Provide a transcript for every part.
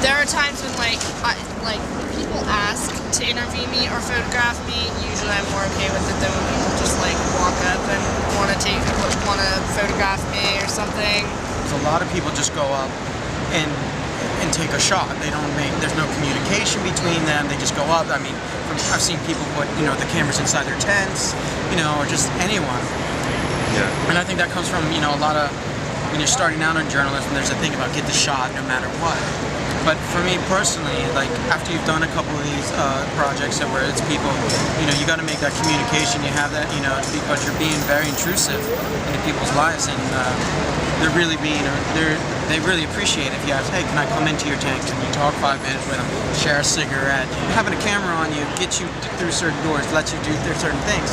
there are times when when people ask to interview me or photograph me, usually I'm more okay with it than when people just like walk up and want to photograph me or something. A lot of people just go up and take a shot. There's no communication between them. They just go up. I mean, I've seen people put the cameras inside their tents, or just anyone. Yeah. And I think that comes from a lot of, when you're starting out in journalism, there's a thing about get the shot no matter what. But for me personally, like after you've done a couple of these projects where it's people, you got to make that communication. You have that, because you're being very intrusive into people's lives, and they're really they really appreciate it if you ask, hey, can I come into your tent? Can you talk 5 minutes with them? Share a cigarette. Having a camera on you gets you through certain doors, lets you do certain things.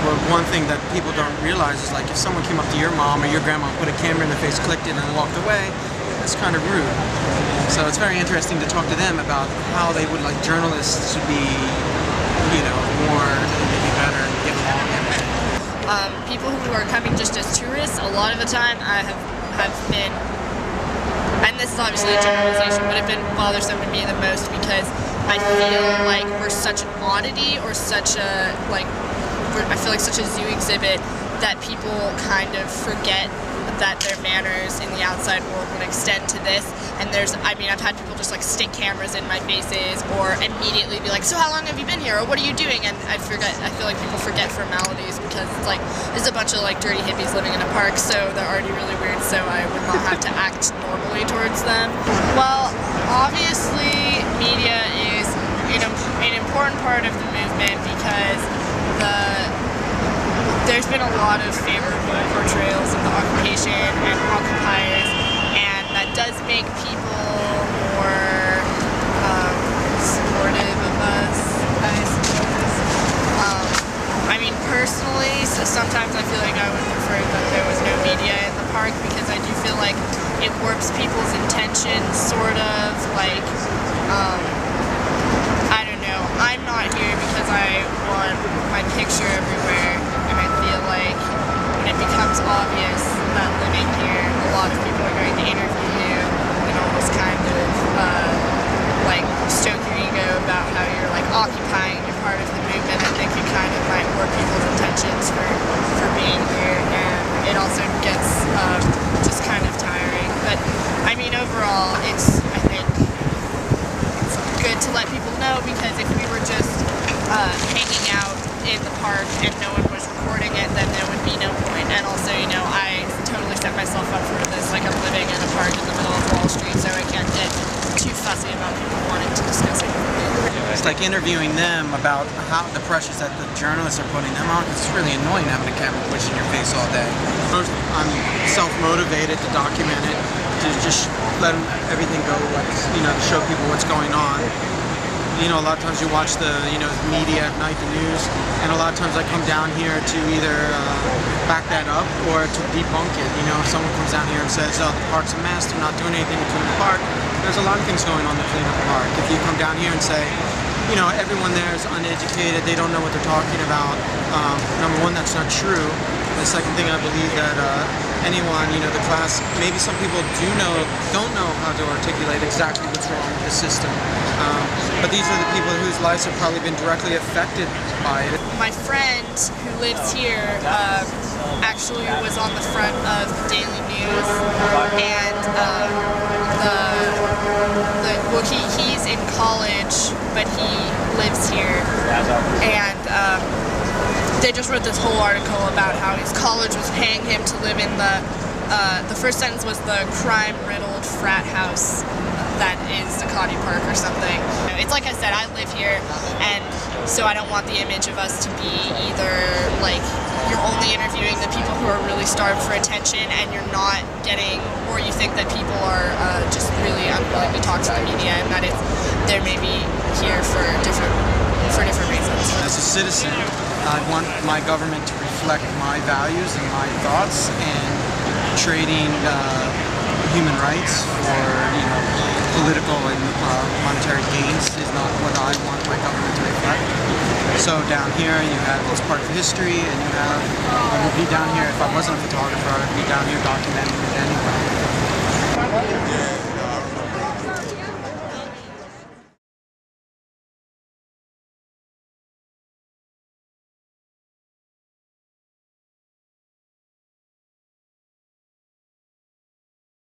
But one thing that people don't realize is like if someone came up to your mom or your grandma, put a camera in their face, clicked it, and walked away, that's kind of rude. So it's very interesting to talk to them about how they would like journalists to be, more, maybe better and get along and everything. People who are coming just as tourists, a lot of the time I have been, and this is obviously a generalization, but it's been bothersome to me the most because I feel like we're such an oddity or such a, I feel like such a zoo exhibit that people kind of forget that their manners in the outside world would extend to this. And I've had people just like stick cameras in my faces or immediately be like, so how long have you been here? Or what are you doing? And I feel like people forget formalities because it's like, there's a bunch of like dirty hippies living in a park, so they're already really weird, so I would not have to act normally towards them. Well, obviously media is an important part of the movement because there's been a lot of favorable portrayals of the occupation and occupiers, and that does make people more supportive of us, I suppose. Personally, so sometimes I feel like I would prefer that there was no media in the park because I do feel like it warps people's intentions, sort of, I don't know, I'm not here because I want my picture everywhere. And I feel like when it becomes obvious that living here, a lot of people are going to interview you and almost kind of stoke your ego about how you're occupying, you're part of the movement. I think it kind of might warp people's intentions for being here, and it also gets just kind of tiring. But overall, I think it's good to let people know, because if we were just hanging out in the park and no one was recording it, then there would be no point. And also, I totally set myself up for this. I'm living in a park in the middle of Wall Street, so I can't get too fussy about people wanting to discuss it with me. It's like interviewing them about how the pressures that the journalists are putting them on. It's really annoying having a camera pushed in your face all day. I'm self-motivated to document it, to just let everything go, to show people what's going on. A lot of times you watch the, media at night, the news, and a lot of times I come down here to either back that up or to debunk it. If someone comes down here and says, oh, the park's a mess, they're not doing anything to clean the park, there's a lot of things going on to clean up the park. If you come down here and say, everyone there is uneducated, they don't know what they're talking about, number one, that's not true. The second thing, I believe that anyone, the class, maybe some people don't know how to articulate exactly what's wrong with the system. But these are the people whose lives have probably been directly affected by it. My friend who lives here actually was on the front of the Daily News, and he's in college, but he lives here, and they just wrote this whole article about how his college was paying him to live in the first sentence was the crime-riddled frat house that is Zuccotti Park or something. It's like I said, I live here, and so I don't want the image of us to be either you're only interviewing the people who are really starved for attention, and you're not getting, or you think that people are just really unwilling to talk to the media, and that they're maybe here for different reasons. As a citizen, I want my government to reflect my values and my thoughts, and trading human rights for political and monetary gains is not what I want my government to reflect. So down here you have, it's part of history, and I would be down here, if I wasn't a photographer, I would be down here documenting it anyway.